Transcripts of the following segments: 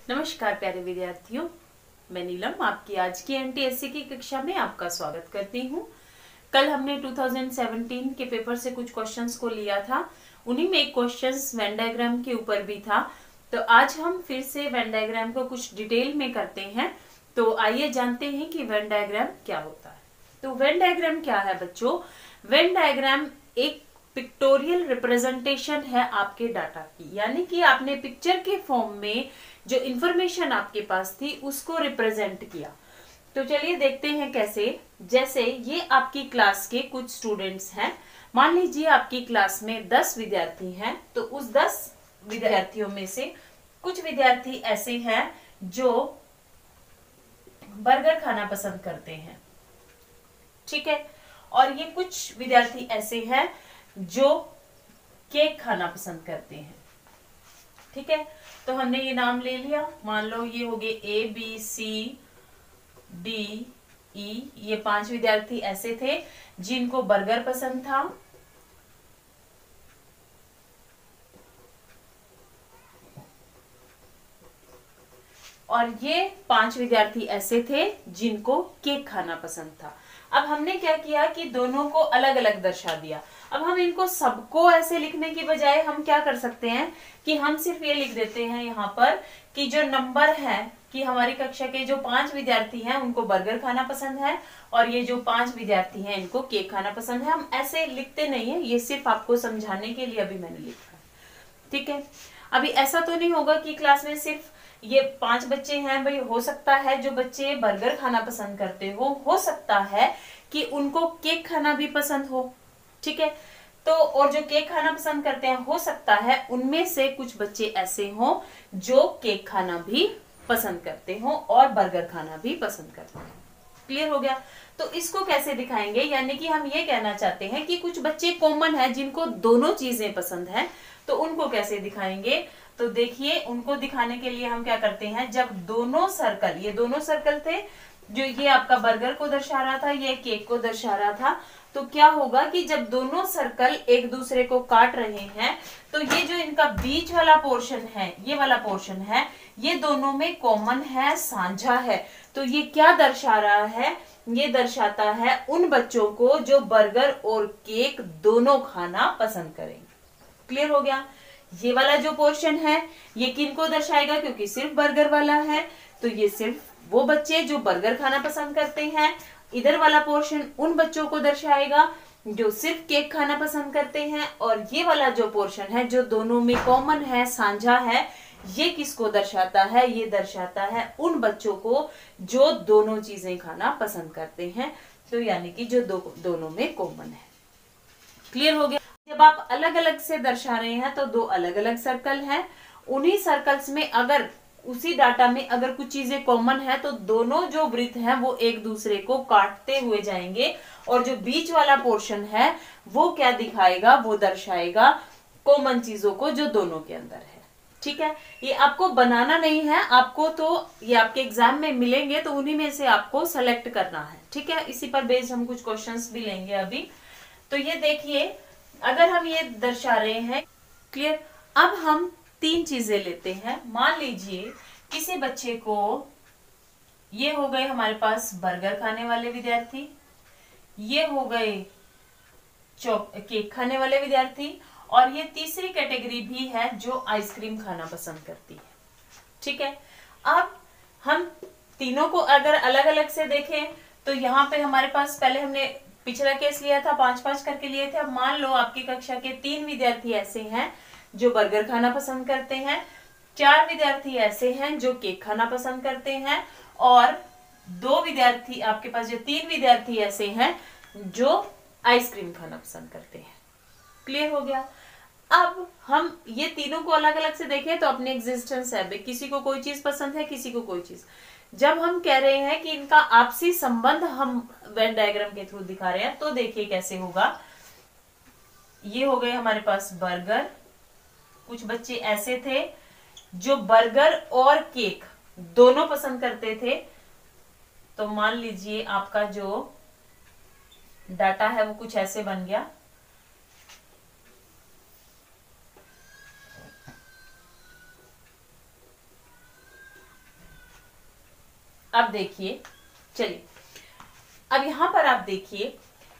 नमस्कार प्यारे विद्यार्थियों, मैं नीलम आपकी आज की एनटीएससी की कक्षा में आपका स्वागत करती हूँ। कल हमने 2017 के पेपर से कुछ क्वेश्चंस को लिया था, उन्हीं में एक क्वेश्चंस वेन डायग्राम के ऊपर भी था। तो आज हम फिर से वेन डायग्राम को कुछ डिटेल में करते हैं। तो आइए जानते हैं कि वेन डायग्राम क्या होता है। तो वेन डायग्राम क्या है बच्चों? वेन डायग्राम एक पिक्टोरियल रिप्रेजेंटेशन है आपके डाटा की, यानी कि आपने पिक्चर के फॉर्म में जो इंफॉर्मेशन आपके पास थी उसको रिप्रेजेंट किया। तो चलिए देखते हैं कैसे। जैसे ये आपकी क्लास के कुछ स्टूडेंट्स हैं, मान लीजिए आपकी क्लास में 10 विद्यार्थी हैं। तो उस 10 विद्यार्थियों में से कुछ विद्यार्थी ऐसे हैं जो बर्गर खाना पसंद करते हैं, ठीक है। और ये कुछ विद्यार्थी ऐसे हैं जो केक खाना पसंद करते हैं, ठीक है। तो हमने ये नाम ले लिया, मान लो ये हो गए ABCDE। ये 5 विद्यार्थी ऐसे थे जिनको बर्गर पसंद था, और ये 5 विद्यार्थी ऐसे थे जिनको केक खाना पसंद था। अब हमने क्या किया कि दोनों को अलग अलग दर्शा दिया। अब हम इनको सबको ऐसे लिखने की बजाय हम क्या कर सकते हैं कि हम सिर्फ ये लिख देते हैं यहाँ पर कि जो नंबर है कि हमारी कक्षा के जो 5 विद्यार्थी हैं उनको बर्गर खाना पसंद है और ये जो 5 विद्यार्थी हैं इनको केक खाना पसंद है। हम ऐसे लिखते नहीं है, ये सिर्फ आपको समझाने के लिए अभी मैंने लिखा है, ठीक है। अभी ऐसा तो नहीं होगा कि क्लास में सिर्फ ये 5 बच्चे हैं। भाई हो सकता है जो बच्चे बर्गर खाना पसंद करते हो सकता है कि उनको केक खाना भी पसंद हो, ठीक है। तो और जो केक खाना पसंद करते हैं हो सकता है उनमें से कुछ बच्चे ऐसे हों जो केक खाना भी पसंद करते हो और बर्गर खाना भी पसंद करते हैं। क्लियर हो गया? तो इसको कैसे दिखाएंगे, यानी कि हम ये कहना चाहते हैं कि कुछ बच्चे कॉमन है जिनको दोनों चीजें पसंद है, तो उनको कैसे दिखाएंगे। तो देखिए, उनको दिखाने के लिए हम क्या करते हैं, जब दोनों सर्कल, ये दोनों सर्कल थे, जो ये आपका बर्गर को दर्शा रहा था, ये केक को दर्शा रहा था, तो क्या होगा कि जब दोनों सर्कल एक दूसरे को काट रहे हैं तो ये जो इनका बीच वाला पोर्शन है, ये वाला पोर्शन है, ये दोनों में कॉमन है, साझा है। तो ये क्या दर्शा रहा है, ये दर्शाता है उन बच्चों को जो बर्गर और केक दोनों खाना पसंद करेंगे। क्लियर हो गया? ये वाला जो पोर्शन है ये किनको दर्शाएगा, क्योंकि सिर्फ बर्गर वाला है तो ये सिर्फ वो बच्चे जो बर्गर खाना पसंद करते हैं। इधर वाला पोर्शन उन बच्चों को दर्शाएगा जो सिर्फ केक खाना पसंद करते हैं, और ये वाला जो पोर्शन है जो दोनों में कॉमन है, साझा है, ये किसको दर्शाता है, ये दर्शाता है उन बच्चों को जो दोनों चीजें खाना पसंद करते हैं। तो यानी कि जो दोनों में कॉमन है। क्लियर हो गया? जब आप अलग अलग से दर्शा रहे हैं तो दो अलग अलग सर्कल हैं, उन्हीं सर्कल्स में अगर उसी डाटा में अगर कुछ चीजें कॉमन है तो दोनों जो वृत्त हैं वो एक दूसरे को काटते हुए जाएंगे, और जो बीच वाला पोर्शन है वो क्या दिखाएगा, वो दर्शाएगा कॉमन चीजों को जो दोनों के अंदर है, ठीक है। ये आपको बनाना नहीं है, आपको तो ये आपके एग्जाम में मिलेंगे तो उन्हीं में से आपको सेलेक्ट करना है, ठीक है। इसी पर बेस्ड हम कुछ क्वेश्चंस भी लेंगे अभी। तो ये देखिए, अगर हम ये दर्शा रहे हैं, क्लियर। अब हम 3 चीजें लेते हैं। मान लीजिए किसी बच्चे को, ये हो गए हमारे पास बर्गर खाने वाले विद्यार्थी, ये हो गए केक खाने वाले विद्यार्थी, और ये तीसरी कैटेगरी भी है जो आइसक्रीम खाना पसंद करती है, ठीक है। अब हम तीनों को अगर अलग अलग से देखें तो यहाँ पे हमारे पास, पहले हमने पिछला केस लिया था 5-5 करके लिए थे। अब मान लो आपकी कक्षा के 3 विद्यार्थी ऐसे हैं जो बर्गर खाना पसंद करते हैं, 4 विद्यार्थी ऐसे हैं जो केक खाना पसंद करते हैं, और 2 विद्यार्थी, आपके पास जो 3 विद्यार्थी ऐसे हैं जो आइसक्रीम खाना पसंद करते हैं। क्लियर हो गया? अब हम ये तीनों को अलग अलग से देखें तो अपनी एग्जिस्टेंस है, किसी को कोई चीज पसंद है, किसी को कोई चीज। जब हम कह रहे हैं कि इनका आपसी संबंध हम वेन डायग्राम के थ्रू दिखा रहे हैं, तो देखिए कैसे होगा। ये हो गए हमारे पास बर्गर, कुछ बच्चे ऐसे थे जो बर्गर और केक दोनों पसंद करते थे। तो मान लीजिए आपका जो डाटा है वो कुछ ऐसे बन गया। अब देखिए, चलिए अब यहाँ पर आप देखिए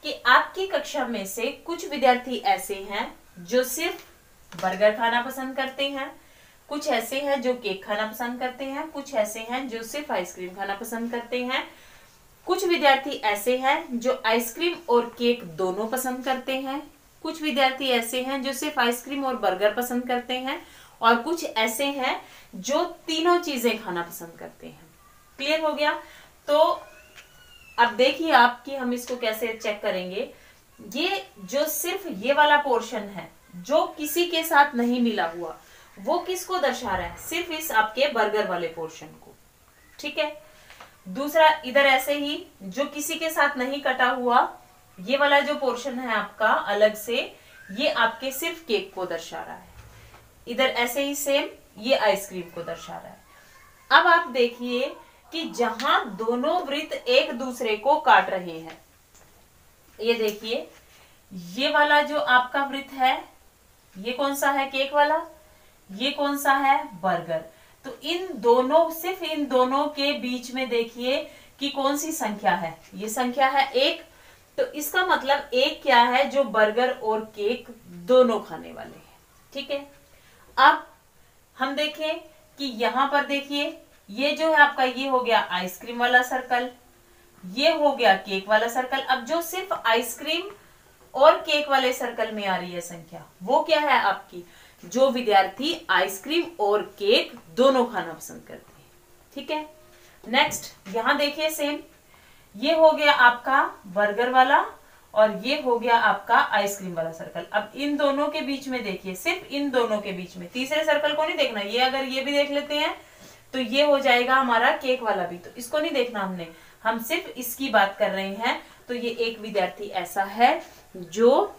कि आपकी कक्षा में से कुछ विद्यार्थी ऐसे हैं जो सिर्फ बर्गर खाना पसंद करते हैं, कुछ ऐसे हैं जो केक खाना पसंद करते हैं, कुछ ऐसे हैं जो सिर्फ आइसक्रीम खाना पसंद करते हैं, कुछ विद्यार्थी ऐसे हैं जो आइसक्रीम और केक दोनों पसंद करते हैं, कुछ विद्यार्थी ऐसे हैं जो सिर्फ आइसक्रीम और बर्गर पसंद करते हैं, और कुछ ऐसे हैं जो तीनों चीजें खाना पसंद करते हैं। क्लियर हो गया? तो अब देखिए आप कि हम इसको कैसे चेक करेंगे। ये जो सिर्फ ये वाला पोर्शन है जो किसी के साथ नहीं मिला हुआ, वो किसको दर्शा रहा है? सिर्फ इस आपके बर्गर वाले पोर्शन को। ठीक है। दूसरा इधर ऐसे ही जो किसी के साथ नहीं कटा हुआ, ये वाला जो पोर्शन है आपका अलग से, ये आपके सिर्फ केक को दर्शा रहा है। इधर ऐसे ही सेम ये आइसक्रीम को दर्शा रहा है। अब आप देखिए कि जहां दोनों वृत्त एक दूसरे को काट रहे हैं, ये देखिए ये वाला जो आपका वृत्त है, ये कौन सा है? केक वाला। ये कौन सा है? बर्गर। तो इन दोनों, सिर्फ इन दोनों के बीच में देखिए कि कौन सी संख्या है? ये संख्या है 1। तो इसका मतलब 1 क्या है? जो बर्गर और केक दोनों खाने वाले हैं। ठीक है। अब हम देखें कि यहां पर देखिए ये जो है आपका, ये हो गया आइसक्रीम वाला सर्कल, ये हो गया केक वाला सर्कल। अब जो सिर्फ आइसक्रीम और केक वाले सर्कल में आ रही है संख्या, वो क्या है आपकी? जो विद्यार्थी आइसक्रीम और केक दोनों खाना पसंद करते हैं। ठीक है। नेक्स्ट यहां देखिए सेम, ये हो गया आपका बर्गर वाला और ये हो गया आपका आइसक्रीम वाला सर्कल। अब इन दोनों के बीच में देखिए, सिर्फ इन दोनों के बीच में, तीसरे सर्कल को नहीं देखना। ये अगर ये भी देख लेते हैं तो ये हो जाएगा हमारा केक वाला भी, तो इसको नहीं देखना हमने, हम सिर्फ इसकी बात कर रहे हैं। तो ये एक विद्यार्थी ऐसा है जो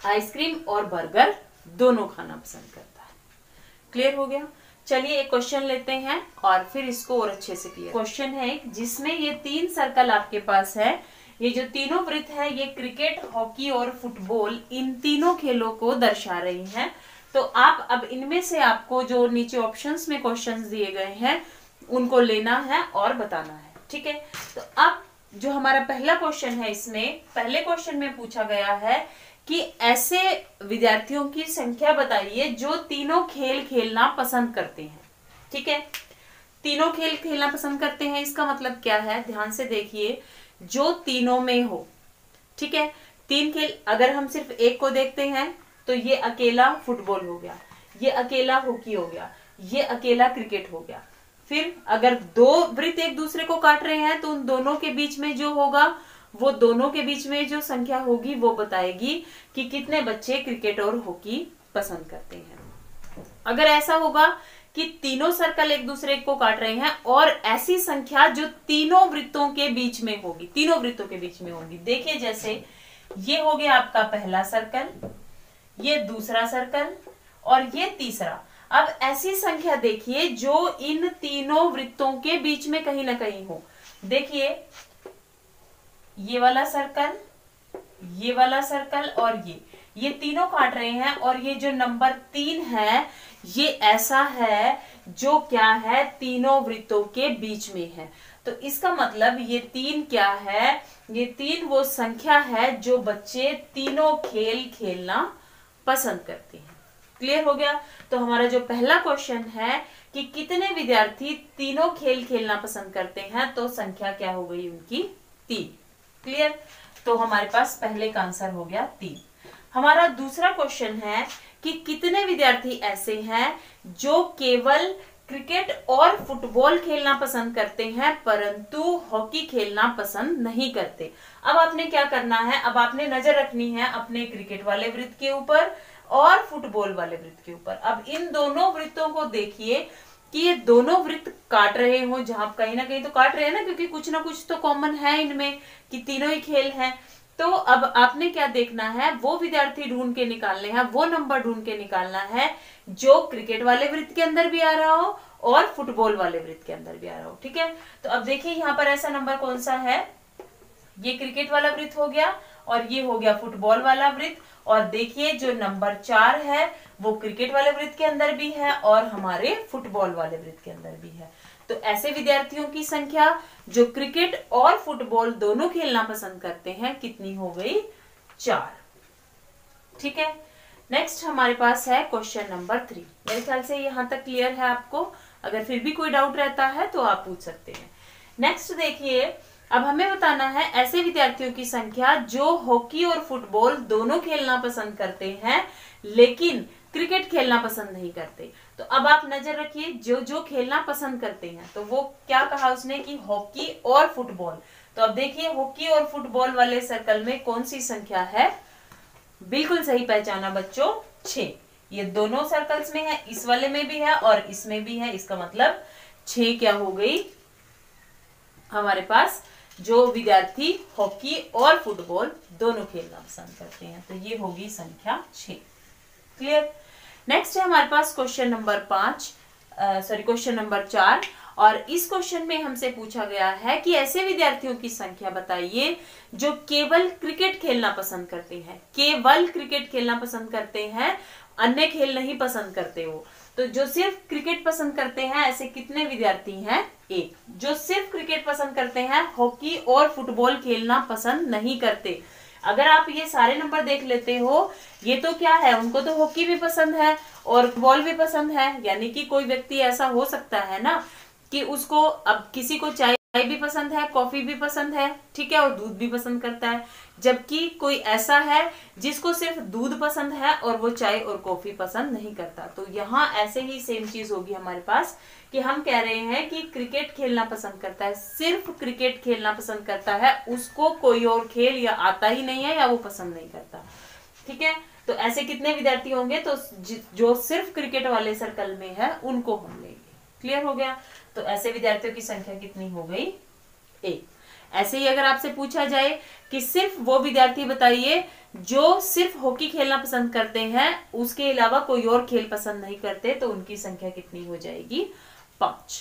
आइसक्रीम और बर्गर दोनों खाना पसंद करता है। क्लियर हो गया? चलिए एक क्वेश्चन लेते हैं और फिर इसको और अच्छे से क्लियर। क्वेश्चन है जिसमें ये 3 सर्कल आपके पास है, ये जो तीनों वृत्त है ये क्रिकेट, हॉकी और फुटबॉल, इन तीनों खेलों को दर्शा रही हैं। तो आप अब इनमें से आपको जो नीचे ऑप्शंस में क्वेश्चंस दिए गए हैं उनको लेना है और बताना है। ठीक है। तो अब जो हमारा पहला क्वेश्चन है, इसमें पहले क्वेश्चन में पूछा गया है कि ऐसे विद्यार्थियों की संख्या बताइए जो तीनों खेल खेलना पसंद करते हैं। ठीक है। तीनों खेल खेलना पसंद करते हैं, इसका मतलब क्या है? ध्यान से देखिए, जो तीनों में हो। ठीक है। 3 खेल, अगर हम सिर्फ एक को देखते हैं तो ये अकेला फुटबॉल हो गया, ये अकेला हॉकी हो गया, ये अकेला क्रिकेट हो गया। फिर अगर 2 वृत्त एक दूसरे को काट रहे हैं तो उन दोनों के बीच में जो होगा, वो दोनों के बीच में जो संख्या होगी वो बताएगी कि कितने बच्चे क्रिकेट और हॉकी पसंद करते हैं। अगर ऐसा होगा कि तीनों सर्कल एक दूसरे को काट रहे हैं और ऐसी संख्या जो तीनों वृत्तों के बीच में होगी, तीनों वृत्तों के बीच में होगी। देखिए जैसे ये हो गया आपका पहला सर्कल, ये दूसरा सर्कल और ये तीसरा। अब ऐसी संख्या देखिए जो इन तीनों वृत्तों के बीच में कहीं ना कहीं हो। देखिए ये वाला सर्कल, ये वाला सर्कल और ये तीनों काट रहे हैं, और ये जो नंबर 3 है ये ऐसा है जो क्या है? तीनों वृत्तों के बीच में है। तो इसका मतलब ये 3 क्या है? ये 3 वो संख्या है जो बच्चे तीनों खेल खेलना पसंद करते हैं। क्लियर हो गया? तो हमारा जो पहला क्वेश्चन है कि कितने विद्यार्थी तीनों खेल खेलना पसंद करते हैं, तो संख्या क्या हो गई उनकी? 3। क्लियर? तो हमारे पास पहले का आंसर हो गया 3। हमारा दूसरा क्वेश्चन है कि कितने विद्यार्थी ऐसे हैं जो केवल क्रिकेट और फुटबॉल खेलना पसंद करते हैं परंतु हॉकी खेलना पसंद नहीं करते। अब आपने क्या करना है? अब आपने नजर रखनी है अपने क्रिकेट वाले वृत्त के ऊपर और फुटबॉल वाले वृत्त के ऊपर। अब इन दोनों वृत्तों को देखिए कि ये दोनों वृत्त काट रहे हो, जहां कहीं ना कहीं तो काट रहे हैं ना, क्योंकि कुछ ना कुछ तो कॉमन है इनमें कि तीनों ही खेल हैं। तो अब आपने क्या देखना है? वो विद्यार्थी ढूंढ के निकालने हैं, वो नंबर ढूंढ के निकालना है जो क्रिकेट वाले वृत्त के अंदर भी आ रहा हो और फुटबॉल वाले वृत्त के अंदर भी आ रहा हो। ठीक है। तो अब देखिए यहाँ पर ऐसा नंबर कौन सा है? ये क्रिकेट वाला वृत्त हो गया और ये हो गया फुटबॉल वाला वृत्त। और देखिए जो नंबर 4 है वो क्रिकेट वाले वृत्त के अंदर भी है और हमारे फुटबॉल वाले वृत्त के अंदर भी है। तो ऐसे विद्यार्थियों की संख्या जो क्रिकेट और फुटबॉल दोनों खेलना पसंद करते हैं कितनी हो गई? 4। ठीक है, नेक्स्ट हमारे पास है क्वेश्चन नंबर 3। मेरे ख्याल से यहां तक क्लियर है आपको। अगर फिर भी कोई डाउट रहता है तो आप पूछ सकते हैं। नेक्स्ट देखिए, अब हमें बताना है ऐसे विद्यार्थियों की संख्या जो हॉकी और फुटबॉल दोनों खेलना पसंद करते हैं लेकिन क्रिकेट खेलना पसंद नहीं करते। तो अब आप नजर रखिए, जो जो खेलना पसंद करते हैं, तो वो क्या कहा उसने कि हॉकी और फुटबॉल। तो अब देखिए हॉकी और फुटबॉल वाले सर्कल में कौन सी संख्या है? बिल्कुल सही पहचाना बच्चों, 6। ये दोनों सर्कल्स में है, इस वाले में भी है और इसमें भी है। इसका मतलब 6 क्या हो गई हमारे पास, जो विद्यार्थी हॉकी और फुटबॉल दोनों खेलना पसंद करते हैं। तो ये होगी संख्या 6। क्लियर। नेक्स्ट है हमारे पास क्वेश्चन नंबर 4। और इस क्वेश्चन में हमसे पूछा गया है कि ऐसे विद्यार्थियों की संख्या बताइए जो केवल क्रिकेट खेलना पसंद करते हैं। केवल क्रिकेट खेलना पसंद करते हैं, अन्य खेल नहीं पसंद करते वो। तो जो सिर्फ क्रिकेट पसंद करते हैं ऐसे कितने विद्यार्थी हैं? 1। जो सिर्फ क्रिकेट पसंद करते हैं, हॉकी और फुटबॉल खेलना पसंद नहीं करते। अगर आप ये सारे नंबर देख लेते हो, ये तो क्या है, उनको तो हॉकी भी पसंद है और फुटबॉल भी पसंद है। यानी कि कोई व्यक्ति ऐसा हो सकता है ना कि उसको, अब किसी को चाय भी पसंद है, कॉफी भी पसंद है, ठीक है, और दूध भी पसंद करता है। जबकि कोई ऐसा है जिसको सिर्फ दूध पसंद है और वो चाय और कॉफी पसंद नहीं करता। तो यहाँ ऐसे ही सेम चीज होगी हमारे पास कि हम कह रहे हैं कि क्रिकेट खेलना पसंद करता है, सिर्फ क्रिकेट खेलना पसंद करता है, उसको कोई और खेल या आता ही नहीं है या वो पसंद नहीं करता। ठीक है, तो ऐसे कितने विद्यार्थी होंगे? तो जो सिर्फ क्रिकेट वाले सर्कल में है उनको हम लेंगे। क्लियर हो गया। तो ऐसे विद्यार्थियों की संख्या कितनी हो गई? 1। ऐसे ही अगर आपसे पूछा जाए कि सिर्फ वो विद्यार्थी बताइए जो सिर्फ हॉकी खेलना पसंद करते हैं, उसके अलावा कोई और खेल पसंद नहीं करते, तो उनकी संख्या कितनी हो जाएगी? 5।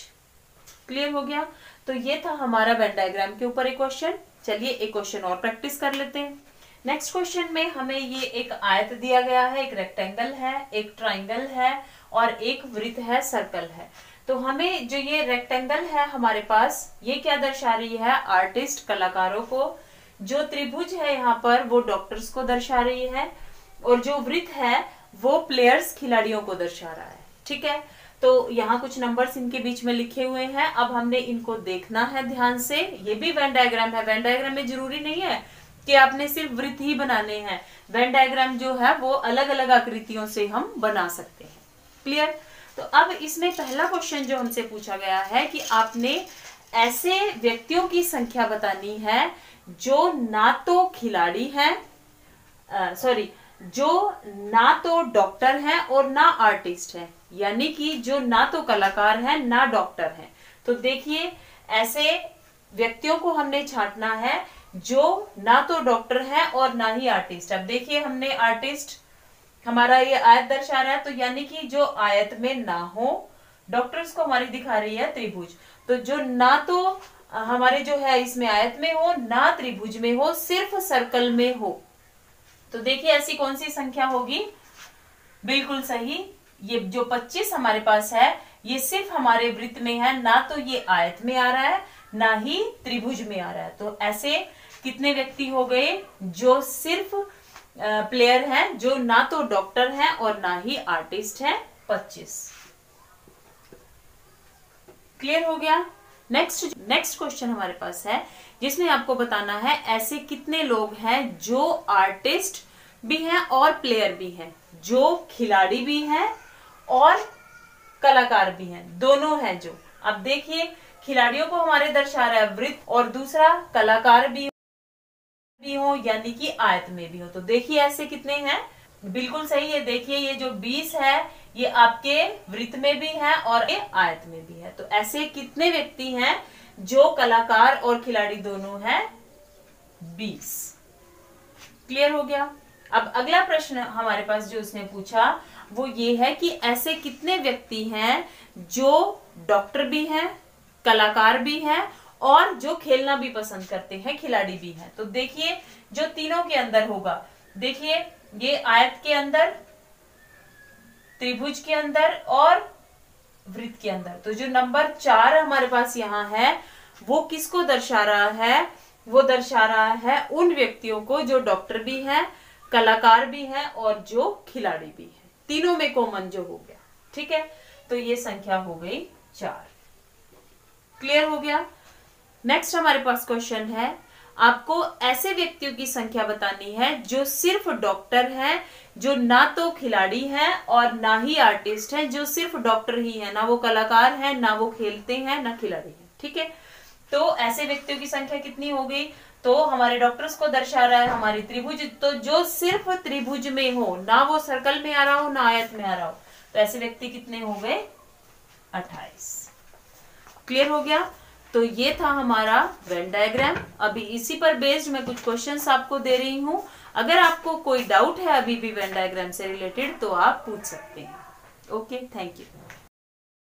क्लियर हो गया। तो ये था हमारा वेन डायग्राम के ऊपर एक क्वेश्चन। चलिए एक क्वेश्चन और प्रैक्टिस कर लेते हैं। नेक्स्ट क्वेश्चन में हमें ये एक आयत दिया गया है, एक रेक्टेंगल है, एक ट्राइंगल है और एक वृत्त है, सर्कल है। तो हमें जो ये रेक्टेंगल है हमारे पास, ये क्या दर्शा रही है? आर्टिस्ट, कलाकारों को। जो त्रिभुज है यहाँ पर वो डॉक्टर्स को दर्शा रही है और जो वृत्त है वो प्लेयर्स, खिलाड़ियों को दर्शा रहा है। ठीक है, तो यहाँ कुछ नंबर्स इनके बीच में लिखे हुए हैं। अब हमने इनको देखना है ध्यान से। ये भी वेन डायग्राम है। वेन डायग्राम में जरूरी नहीं है कि आपने सिर्फ वृत्त ही बनाने हैं। वेन डायग्राम जो है वो अलग अलग आकृतियों से हम बना सकते हैं। क्लियर। तो अब इसमें पहला क्वेश्चन जो हमसे पूछा गया है कि आपने ऐसे व्यक्तियों की संख्या बतानी है जो ना तो खिलाड़ी हैं, जो ना तो डॉक्टर हैं और ना आर्टिस्ट हैं, यानी कि जो ना तो कलाकार हैं ना डॉक्टर हैं। तो देखिए ऐसे व्यक्तियों को हमने छांटना है जो ना तो डॉक्टर हैं और ना ही आर्टिस्ट। अब देखिए हमने आर्टिस्ट, हमारा ये आयत दर्शा रहा है, तो यानी कि जो आयत में ना हो, डॉक्टर्स को हमारी दिखा रही है त्रिभुज, तो जो ना तो हमारे जो है इसमें आयत में हो ना त्रिभुज में हो, सिर्फ सर्कल में हो। तो देखिए ऐसी कौन सी संख्या होगी? बिल्कुल सही, ये जो 25 हमारे पास है ये सिर्फ हमारे वृत्त में है, ना तो ये आयत में आ रहा है ना ही त्रिभुज में आ रहा है। तो ऐसे कितने व्यक्ति हो गए जो सिर्फ प्लेयर हैं, जो ना तो डॉक्टर हैं और ना ही आर्टिस्ट हैं? 25। क्लियर हो गया। नेक्स्ट क्वेश्चन हमारे पास है जिसमें आपको बताना है ऐसे कितने लोग हैं जो आर्टिस्ट भी हैं और प्लेयर भी हैं, जो खिलाड़ी भी हैं और कलाकार भी हैं, दोनों हैं जो। अब देखिए खिलाड़ियों को हमारे दर्शा रहा है वृत्त और दूसरा कलाकार भी हो यानी कि आयत में भी हो। तो देखिए ऐसे कितने हैं? बिल्कुल सही है। देखिए ये जो 20 है ये आपके वृत्त में भी है और ये आयत में भी है। तो ऐसे कितने व्यक्ति हैं जो कलाकार और खिलाड़ी दोनों हैं? 20। क्लियर हो गया। अब अगला प्रश्न हमारे पास जो उसने पूछा वो ये है कि ऐसे कितने व्यक्ति हैं जो डॉक्टर भी हैं, कलाकार भी हैं और जो खेलना भी पसंद करते हैं, खिलाड़ी भी हैं। तो देखिए जो तीनों के अंदर होगा, देखिए ये आयत के अंदर, त्रिभुज के अंदर और वृत्त के अंदर। तो जो नंबर 4 हमारे पास यहाँ है वो किसको दर्शा रहा है? वो दर्शा रहा है उन व्यक्तियों को जो डॉक्टर भी हैं, कलाकार भी हैं और जो खिलाड़ी भी हैं, तीनों में कॉमन जो हो गया। ठीक है, तो ये संख्या हो गई 4। क्लियर हो गया। नेक्स्ट हमारे पास क्वेश्चन है, आपको ऐसे व्यक्तियों की संख्या बतानी है जो सिर्फ डॉक्टर हैं, जो ना तो खिलाड़ी हैं और ना ही आर्टिस्ट हैं, जो सिर्फ डॉक्टर ही है, ना वो कलाकार हैं, ना वो खेलते हैं, ना खिलाड़ी हैं। ठीक है, तो ऐसे व्यक्तियों की संख्या कितनी हो गई? तो हमारे डॉक्टर्स को दर्शा रहा है हमारी त्रिभुज, तो जो सिर्फ त्रिभुज में हो, ना वो सर्कल में आ रहा हो ना आयत में आ रहा हो, तो ऐसे व्यक्ति कितने हो गए? 28। क्लियर हो गया। तो ये था हमारा वेन डायग्राम। अभी इसी पर बेस्ड मैं कुछ क्वेश्चंस आपको दे रही हूं। अगर आपको कोई डाउट है अभी भी वेन डायग्राम से रिलेटेड तो आप पूछ सकते हैं। Okay, thank you.